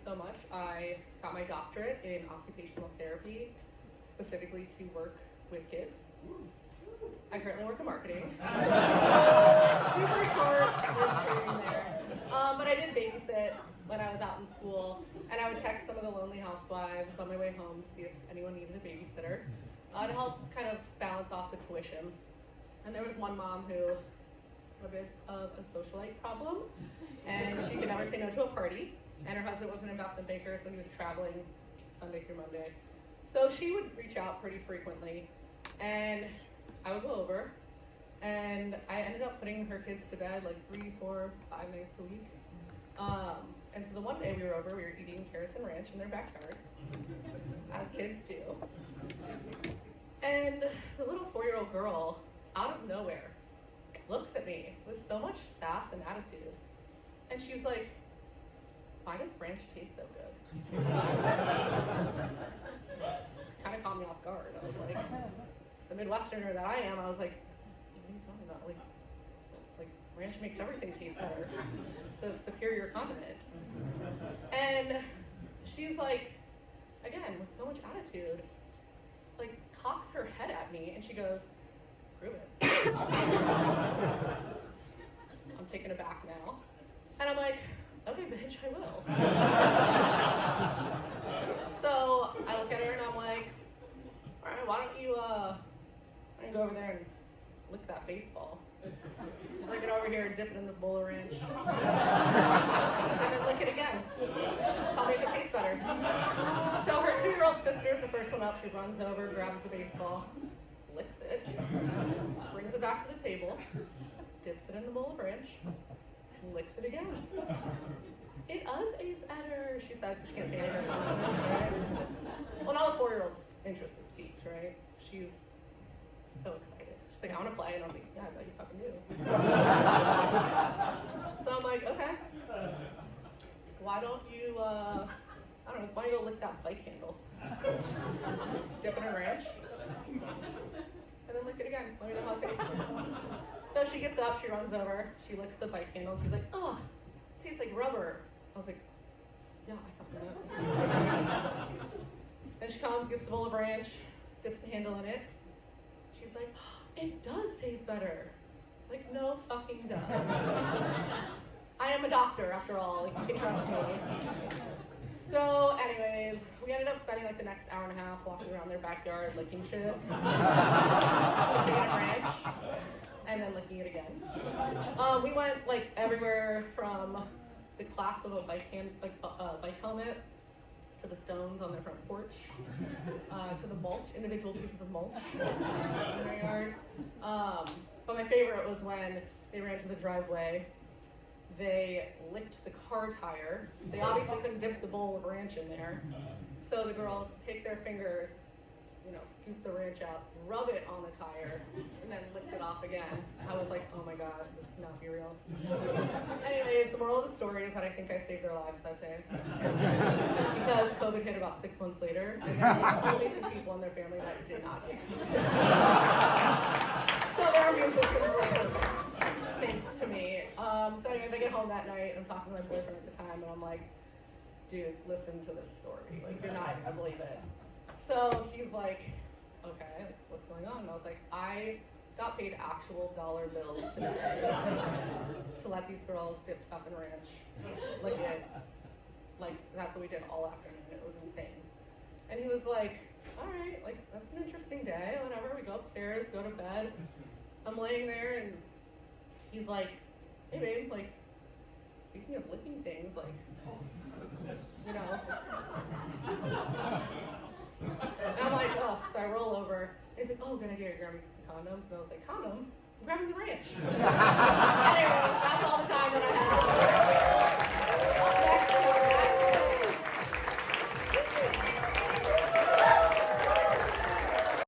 so much. I got my doctorate in occupational therapy, specifically to work with kids. I currently work in marketing. Super short career there. But I did babysit when I was out in school, and I would text some of the lonely housewives on my way home to see if anyone needed a babysitter to help kind of balance off the tuition. And there was one mom who had a bit of a socialite problem, and she could never say no to a party, and her husband was an investment banker, so he was traveling Sunday through Monday. So she would reach out pretty frequently, and I would go over, and I ended up putting her kids to bed like 3, 4, 5 nights a week. And so the one day we were over, we were eating carrots and ranch in their backyard, as kids do. And the little 4-year-old girl, out of nowhere, looks at me with so much sass and attitude. And she's like, "Why does ranch taste so good?" Kind of caught me off guard. I was like, the Midwesterner that I am, I was like, what are you talking about? Like ranch makes everything taste better. It's a superior condiment. And she's like, again, with so much attitude, like cocks her head at me and she goes, "Prove it." I'm taken aback now. And I'm like, "Okay, bitch, I will." So I look at her and I'm like, "All right, why don't you go over there and lick that baseball? Bring it over here and dip it in this bowl of ranch. And then lick it again. I'll make it taste better." So her 2-year-old sister is the first one up. She runs over, grabs the baseball, licks it, brings it back to the table, dips it in the bowl of ranch, and licks it again. "It is better," she says. She can't say anything. Right? Well, now the 4-year-old's interest is piqued, right? She's so excited. She's like, "I want to play," and I was like, "Yeah, I bet you fucking do." So I'm like, "Okay, why don't you, why don't you go lick that bike handle? Dip it in ranch, and then lick it again. Let me know how it tastes." So she gets up, she runs over, she licks the bike handle, and she's like, "Oh, it tastes like rubber." I was like, "Yeah, I thought that." Then she comes, gets the bowl of ranch, dips the handle in it. She's like, "It does taste better." Like, no fucking does. I am a doctor, after all. Like, you can trust me. So, anyways, we ended up spending like the next hour and a half walking around their backyard, licking shit, licking a ranch, and then licking it again. We went like everywhere from the clasp of a bike helmet to the stones on their front porch, to the mulch, individual pieces of mulch in their yard. But my favorite was when they ran to the driveway. They licked the car tire. They obviously couldn't dip the bowl of ranch in there. So the girls take their fingers, scoop the ranch out, rub it on the tire, and then licked it off again. I was like, oh my God, this cannot be real. Anyways, the moral of the story is that I think I saved their lives that day. Because COVID hit about 6 months later, and there were only 2 people in their family that did not get it. So their immune system was perfect, thanks to me. So anyways, I get home that night, and I'm talking to my boyfriend at the time, and I'm like, "Dude, listen to this story. Like, you're not gonna believe it." So he's like, "Okay, what's going on?" And I was like, "I got paid actual dollar bills today to let these girls dip stuff in ranch, lick it. Like, that's what we did all afternoon. It was insane." And he was like, "All right, like, that's an interesting day, whatever." We go upstairs, go to bed. I'm laying there, and he's like, "Hey, babe, like, speaking of licking things, like, And I'm like, "Oh," so I roll over. He's like, "Oh, good idea, you're grabbing condoms." And I was like, "Condoms? I'm grabbing the ranch." Anyway, that's all the time